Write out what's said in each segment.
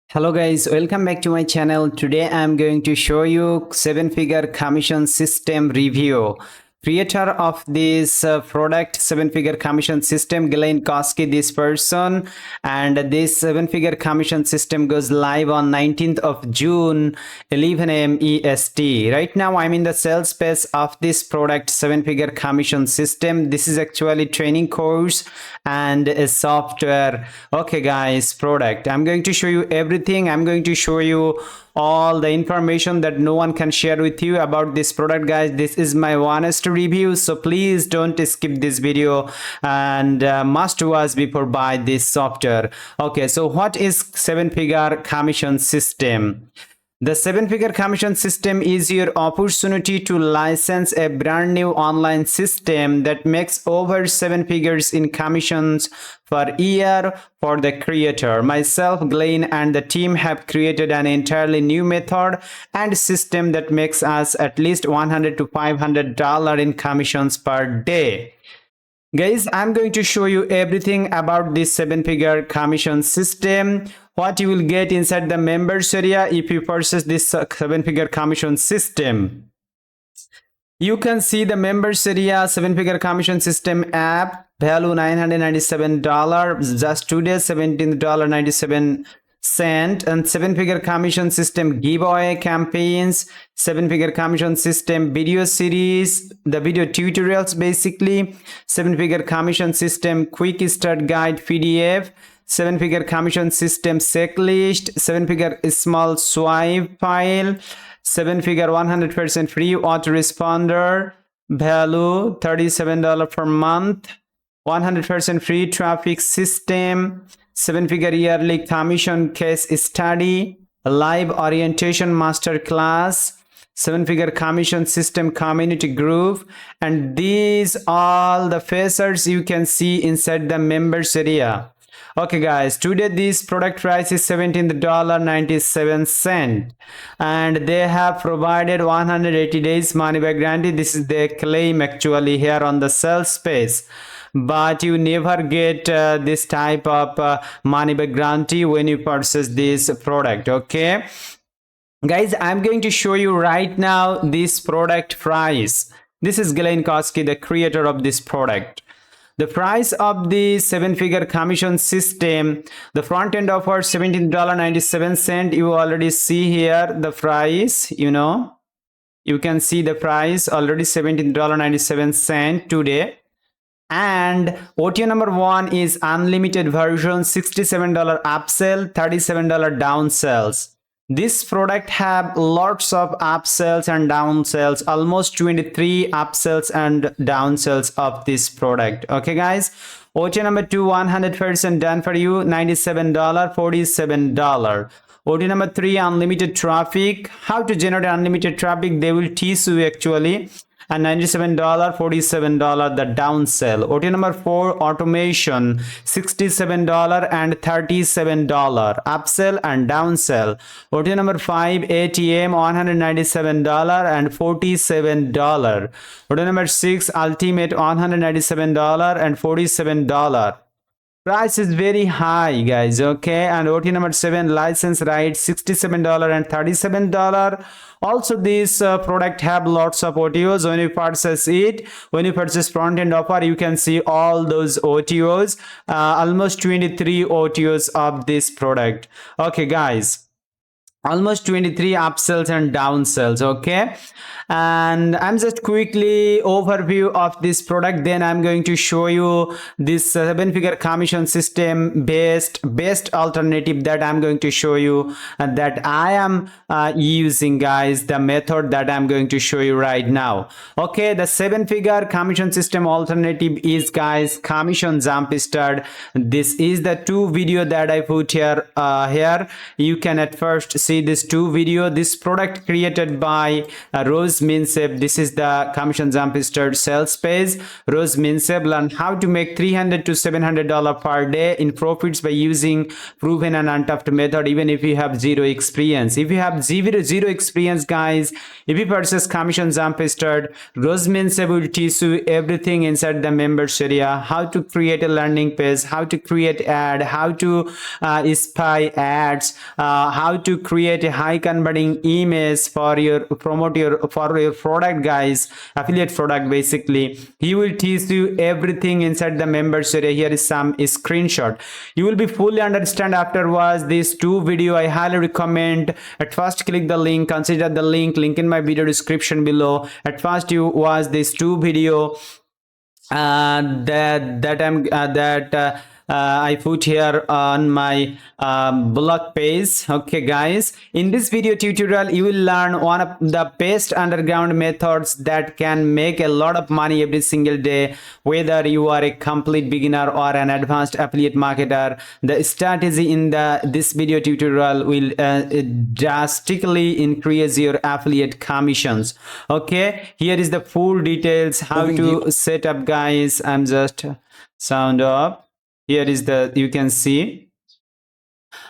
Hello guys, welcome back to my channel. Today I am going to show you 7-figure commission system review. Creator of this product 7-figure commission system, Glenn Koski, this person, and this 7-figure commission system goes live on 19th of June 11 a.m. EST. Right now I'm in the sales phase of this product 7-figure commission system. This is actually training course and a software. Okay guys, product, I'm going to show you everything. I'm going to show you all the information that no one can share with you about this product. Guys, this is my honest review, so please don't skip this video and must watch before buy this software. Okay, so what is 7-figure commission system? The 7-figure commission system is your opportunity to license a brand new online system that makes over 7 figures in commissions per year for the creator. Myself, Glenn, and the team have created an entirely new method and system that makes us at least $100 to $500 in commissions per day. Guys, I'm going to show you everything about this 7-figure commission system, what you will get inside the members area if you purchase this 7-figure commission system. You can see the members area 7-figure commission system app, value $997, just today $17.97, and 7-figure commission system giveaway campaigns, 7-figure commission system video series, the video tutorials, basically 7-figure commission system quick start guide PDF, 7-figure commission system checklist, 7-figure small swipe file, 7-figure 100% free autoresponder, value $37 per month, 100% free traffic system, 7-figure yearly commission case study, live orientation masterclass, 7-figure commission system community group, and these all the features you can see inside the members area. Okay guys, today this product price is $17.97 and they have provided 180 days money back guarantee. This is their claim actually here on the sales space, but you never get this type of money back guarantee when you purchase this product. Okay guys, I'm going to show you right now this product price. This is Glenn Koski, the creator of this product. The price of the 7-figure commission system, the front end offer $17.97. You already see here the price, you can see the price already $17.97 today. And OTO number 1 is unlimited version, $67 upsell, $37 downsells. This product have lots of upsells and downsells, almost 23 upsells and downsells of this product. Okay guys, OTO number 2, 100% done for you, $97, $47. OTO number 3, unlimited traffic. How to generate unlimited traffic, they will teach you actually. And $97, $47 the downsell. OTO number 4, automation, $67 and $37 upsell and downsell. OTO number 5, ATM, $197 and $47. OTO number 6, ultimate, $197 and $47. Price is very high guys. Okay, and OT number 7, license right, $67 and $37. Also this product have lots of OTOs. When you purchase it, when you purchase front end offer, you can see all those OTOs, almost 23 OTOs of this product. Okay guys, almost 23 upsells and downsells. Okay, and I'm just quickly overview of this product, then I'm going to show you this 7-figure commission system best alternative that I'm going to show you and that I am using guys, the method that I'm going to show you right now. Okay, the 7-figure commission system alternative is guys commission jumpstart. This is the 2 video that I put here. You can at first see this two video. This product created by Rose Minseb. This is the commission jump start sales page. Rose Minseb learn how to make $300 to $700 per day in profits by using proven and untapped method, even if you have zero experience. If you have zero experience, guys, if you purchase commission jump start, Rose Minseb will teach you everything inside the members area, how to create a landing page, how to create ad, how to spy ads, how to create a high converting image for your promote your product, guys, affiliate product. Basically, he will teach you everything inside the members area. Here is some screenshot. You will be fully understand afterwards these two video. I highly recommend. At first, click the link, consider the link in my video description below. At first, you watch this two video I put here on my blog page. Okay, guys, in this video tutorial you will learn one of the best underground methods that can make a lot of money every single day, whether you are a complete beginner or an advanced affiliate marketer. The strategy in this video tutorial will drastically increase your affiliate commissions. Okay, here is the full details how to set up, guys. I'm just sound up. Here is you can see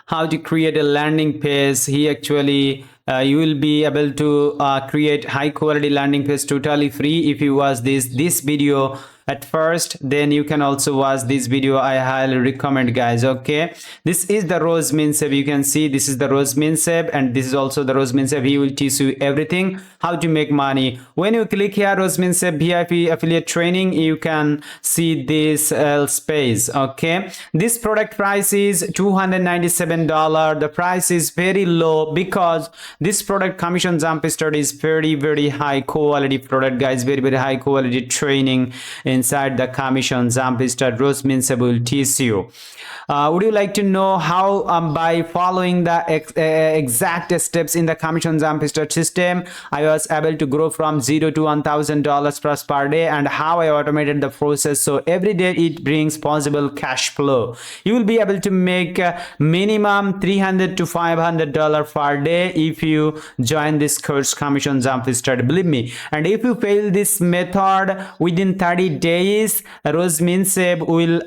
how to create a landing page. He actually you will be able to create high quality landing page totally free if you watch this video at first. Then you can also watch this video. I highly recommend, guys. Okay, this is the Rose Minseb. You can see this is the Rose Minseb, and this is also the Rose Minseb. He will teach you everything how to make money. When you click here Rose Minseb VIP affiliate training, you can see this space. Okay, this product price is $297. The price is very low because this product commission jump start is very high quality product, guys. Very high quality training inside the commission jump start. Rose Minseb will teach you. Would you like to know how by following the exact steps in the commission jump start system I was able to grow from $0 to $1,000 plus per day, and how I automated the process so every day it brings possible cash flow? You will be able to make minimum $300 to $500 per day if you join this course commission jump start, believe me. And if you fail this method within 30 days, Rose Minseb will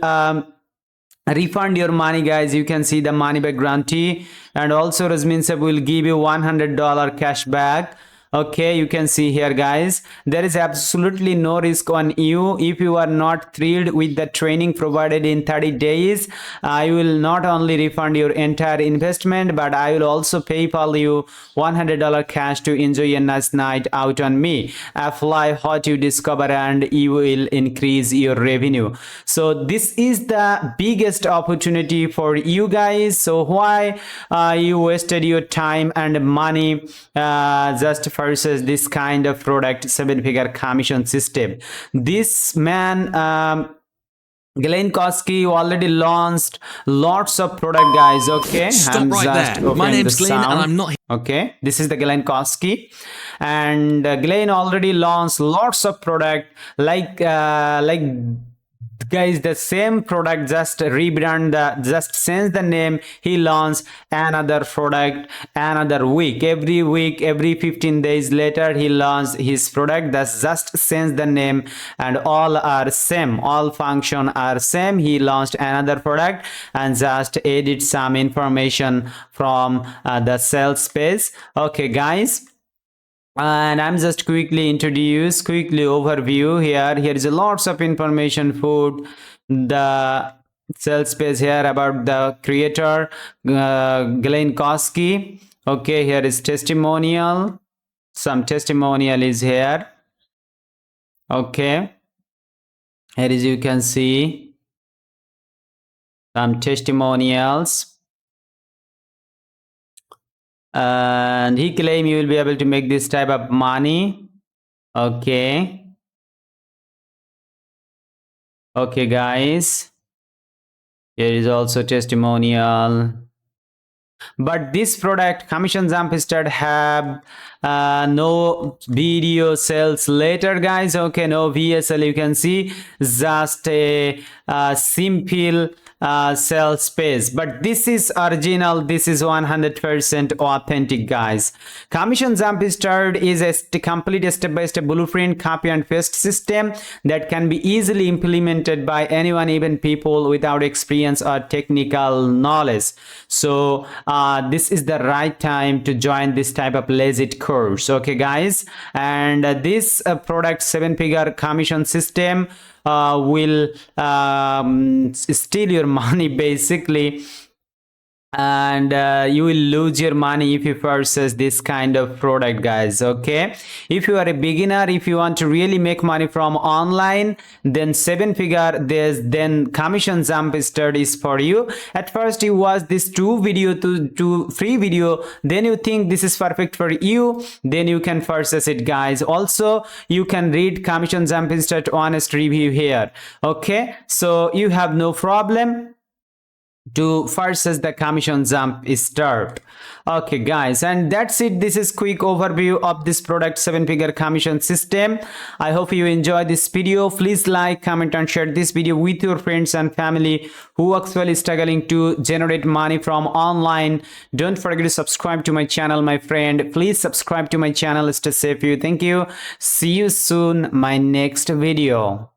refund your money, guys. You can see the money back guarantee, and also Rose Minseb will give you $100 cash back. Okay, you can see here, guys, there is absolutely no risk on you. If you are not thrilled with the training provided in 30 days, I will not only refund your entire investment, but I will also PayPal you $100 cash to enjoy a nice night out on me. Apply what you discover and you will increase your revenue. So this is the biggest opportunity for you, guys. So why you wasted your time and money just versus this kind of product, 7-figure commission system? This man Glenn Kosky already launched lots of product, guys. Okay, stop right there. My name's Glenn and I'm not. Okay, this is the Glenn Kosky, and Glenn already launched lots of product like guys, the same product, just rebrand just change the name. He launched another product another week. Every 15 days later he launched his product. That's just change the name, and all are same, all function are same. He launched another product and just edit some information from the sales page. Okay, guys, and I'm just quickly overview here. Here is a lots of information for the sales page here about the creator Glenn Kosky. Okay, here is testimonial. Some testimonial is here. Okay, here is, you can see some testimonials. And he claim you will be able to make this type of money. Okay, guys, here is also testimonial. But this product commission jump start have no video sales later, guys. Okay, no VSL. You can see just a simple sales page, but this is original, this is 100% authentic, guys. Commission jump start is a complete step-by-step blueprint copy and paste system that can be easily implemented by anyone, even people without experience or technical knowledge. So this is the right time to join this type of legit course, okay guys. And this product 7-figure commission system will steal your money basically, and you will lose your money if you purchase this kind of product, guys. Okay, if you are a beginner, if you want to really make money from online, then 7-figure, then commission jump start is for you. At first you watch this two free video, then you think this is perfect for you, then you can purchase it, guys. Also you can read commission jump start honest review here. Okay, so you have no problem to purchase the commission jump start. Okay guys, and that's it. This is quick overview of this product 7-figure commission system. I hope you enjoyed this video. Please like, comment and share this video with your friends and family who actually struggling to generate money from online. Don't forget to subscribe to my channel, my friend. Please subscribe to my channel. Stay safe. Thank you. See you soon my next video.